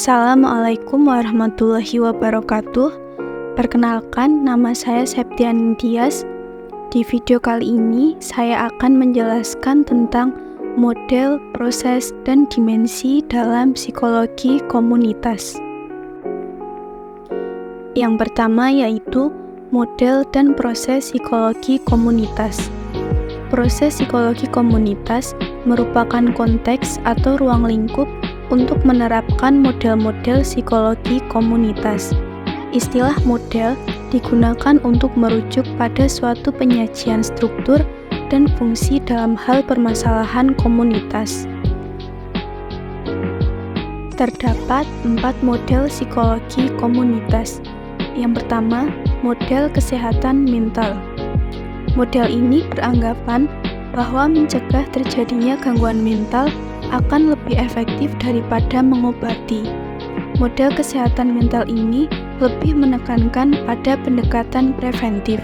Assalamualaikum warahmatullahi wabarakatuh. Perkenalkan, nama saya Septian Dias. Di video kali ini, saya akan menjelaskan tentang model, proses, dan dimensi dalam psikologi komunitas. Yang pertama yaitu model dan proses psikologi komunitas. Proses psikologi komunitas merupakan konteks atau ruang lingkup untuk menerapkan model-model psikologi komunitas. Istilah model digunakan untuk merujuk pada suatu penyajian struktur dan fungsi dalam hal permasalahan komunitas. Terdapat 4 model psikologi komunitas. Yang pertama, model kesehatan mental. Model ini beranggapan bahwa mencegah terjadinya gangguan mental akan lebih efektif daripada mengobati. Model kesehatan mental ini lebih menekankan pada pendekatan preventif.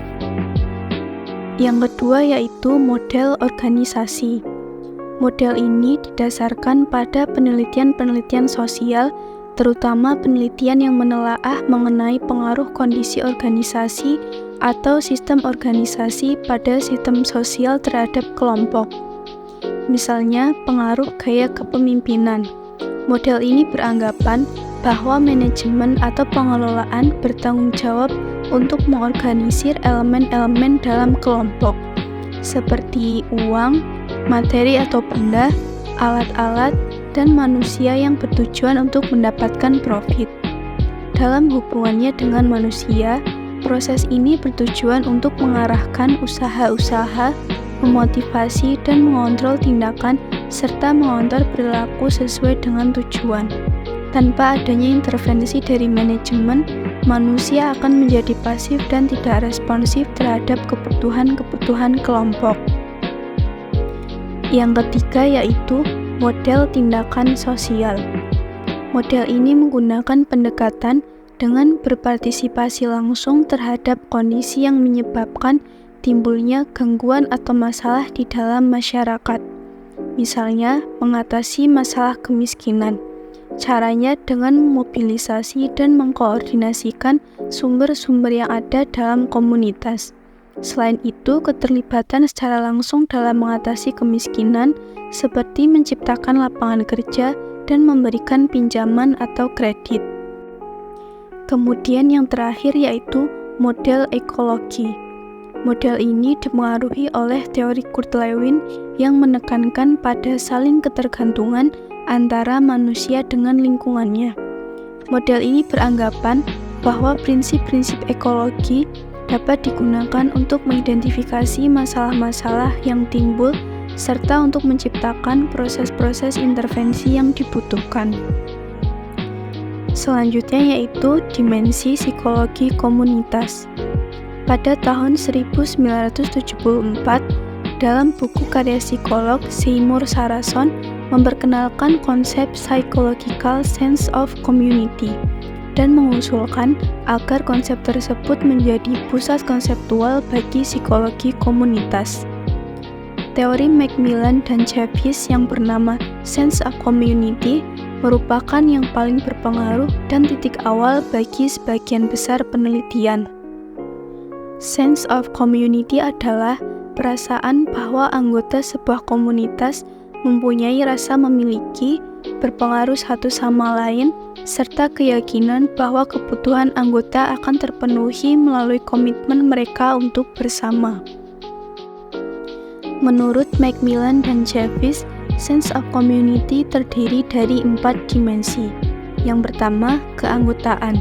Yang kedua yaitu model organisasi. Model ini didasarkan pada penelitian-penelitian sosial, terutama penelitian yang menelaah mengenai pengaruh kondisi organisasi atau sistem organisasi pada sistem sosial terhadap kelompok. Misalnya, pengaruh gaya kepemimpinan. Model ini beranggapan bahwa manajemen atau pengelolaan bertanggung jawab untuk mengorganisir elemen-elemen dalam kelompok, seperti uang, materi atau benda, alat-alat, dan manusia yang bertujuan untuk mendapatkan profit. Dalam hubungannya dengan manusia, proses ini bertujuan untuk mengarahkan usaha-usaha, memotivasi dan mengontrol tindakan, serta mengontrol perilaku sesuai dengan tujuan. Tanpa adanya intervensi dari manajemen, manusia akan menjadi pasif dan tidak responsif terhadap kebutuhan-kebutuhan kelompok. Yang ketiga yaitu model tindakan sosial. Model ini menggunakan pendekatan dengan berpartisipasi langsung terhadap kondisi yang menyebabkan timbulnya gangguan atau masalah di dalam masyarakat. Misalnya, mengatasi masalah kemiskinan. Caranya dengan memobilisasi dan mengkoordinasikan sumber-sumber yang ada dalam komunitas. Selain itu, keterlibatan secara langsung dalam mengatasi kemiskinan seperti menciptakan lapangan kerja dan memberikan pinjaman atau kredit. Kemudian yang terakhir yaitu model ekologi. Model ini dipengaruhi oleh teori Kurt Lewin yang menekankan pada saling ketergantungan antara manusia dengan lingkungannya. Model ini beranggapan bahwa prinsip-prinsip ekologi dapat digunakan untuk mengidentifikasi masalah-masalah yang timbul serta untuk menciptakan proses-proses intervensi yang dibutuhkan. Selanjutnya yaitu dimensi psikologi komunitas. Pada tahun 1974, dalam buku karya psikolog Seymour Sarason memperkenalkan konsep psychological sense of community dan mengusulkan agar konsep tersebut menjadi pusat konseptual bagi psikologi komunitas. Teori Macmillan dan Chavis yang bernama sense of community merupakan yang paling berpengaruh dan titik awal bagi sebagian besar penelitian. Sense of community adalah perasaan bahwa anggota sebuah komunitas mempunyai rasa memiliki, berpengaruh satu sama lain, serta keyakinan bahwa kebutuhan anggota akan terpenuhi melalui komitmen mereka untuk bersama. Menurut Macmillan dan Chavis, sense of community terdiri dari 4 dimensi. Yang pertama, keanggotaan.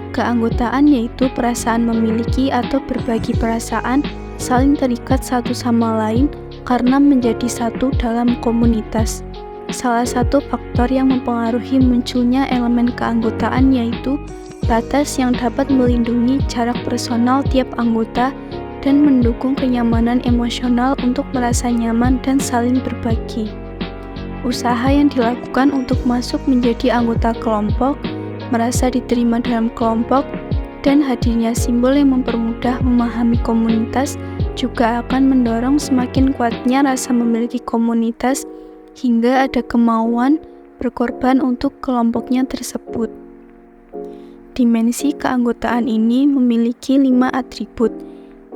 Keanggotaan yaitu perasaan memiliki atau berbagi perasaan, saling terikat satu sama lain karena menjadi satu dalam komunitas. Salah satu faktor yang mempengaruhi munculnya elemen keanggotaan yaitu batas yang dapat melindungi jarak personal tiap anggota dan mendukung kenyamanan emosional untuk merasa nyaman dan saling berbagi. Usaha yang dilakukan untuk masuk menjadi anggota kelompok, merasa diterima dalam kelompok, dan hadirnya simbol yang mempermudah memahami komunitas juga akan mendorong semakin kuatnya rasa memiliki komunitas hingga ada kemauan berkorban untuk kelompoknya tersebut. Dimensi keanggotaan ini memiliki 5 atribut.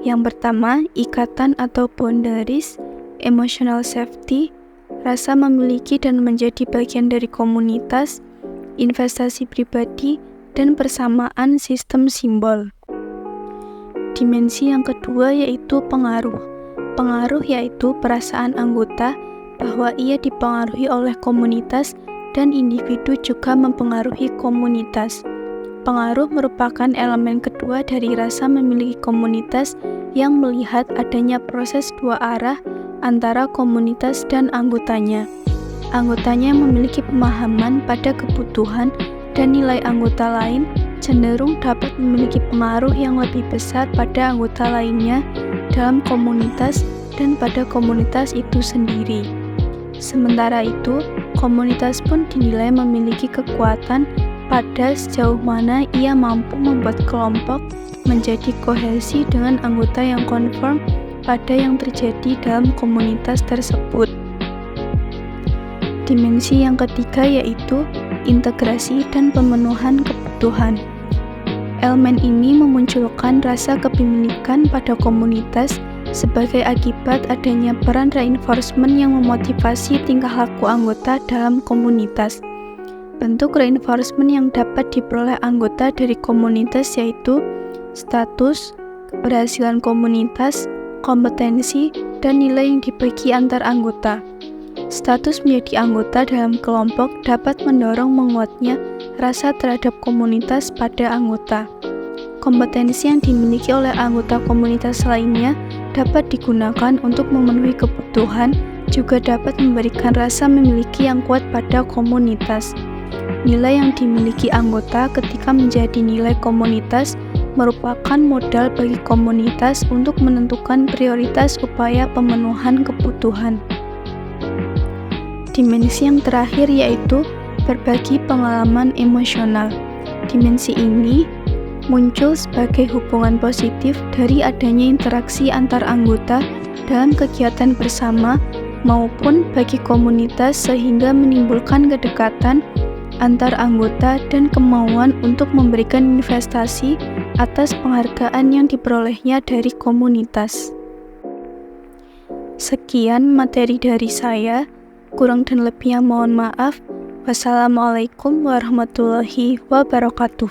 Yang pertama, ikatan atau boundaries, emotional safety, rasa memiliki dan menjadi bagian dari komunitas, investasi pribadi, dan persamaan sistem simbol. Dimensi yang kedua yaitu pengaruh. Pengaruh yaitu perasaan anggota bahwa ia dipengaruhi oleh komunitas dan individu juga mempengaruhi komunitas. Pengaruh merupakan elemen kedua dari rasa memiliki komunitas yang melihat adanya proses dua arah antara komunitas dan anggotanya. Anggotanya yang memiliki pemahaman pada kebutuhan dan nilai anggota lain cenderung dapat memiliki pengaruh yang lebih besar pada anggota lainnya dalam komunitas dan pada komunitas itu sendiri. Sementara itu, komunitas pun dinilai memiliki kekuatan pada sejauh mana ia mampu membuat kelompok menjadi kohesi dengan anggota yang konform pada yang terjadi dalam komunitas tersebut. Dimensi yang ketiga yaitu integrasi dan pemenuhan kebutuhan. Elemen ini memunculkan rasa kepemilikan pada komunitas sebagai akibat adanya peran reinforcement yang memotivasi tingkah laku anggota dalam komunitas. Bentuk reinforcement yang dapat diperoleh anggota dari komunitas yaitu status, keberhasilan komunitas, kompetensi, dan nilai yang dibagi antar anggota. Status menjadi anggota dalam kelompok dapat mendorong menguatnya rasa terhadap komunitas pada anggota. Kompetensi yang dimiliki oleh anggota komunitas lainnya dapat digunakan untuk memenuhi kebutuhan, juga dapat memberikan rasa memiliki yang kuat pada komunitas. Nilai yang dimiliki anggota ketika menjadi nilai komunitas merupakan modal bagi komunitas untuk menentukan prioritas upaya pemenuhan kebutuhan. Dimensi yang terakhir yaitu berbagi pengalaman emosional. Dimensi ini muncul sebagai hubungan positif dari adanya interaksi antar anggota dalam kegiatan bersama maupun bagi komunitas sehingga menimbulkan kedekatan antar anggota dan kemauan untuk memberikan investasi atas penghargaan yang diperolehnya dari komunitas. Sekian materi dari saya. Kurang dan lebihnya mohon maaf. Wassalamualaikum warahmatullahi wabarakatuh.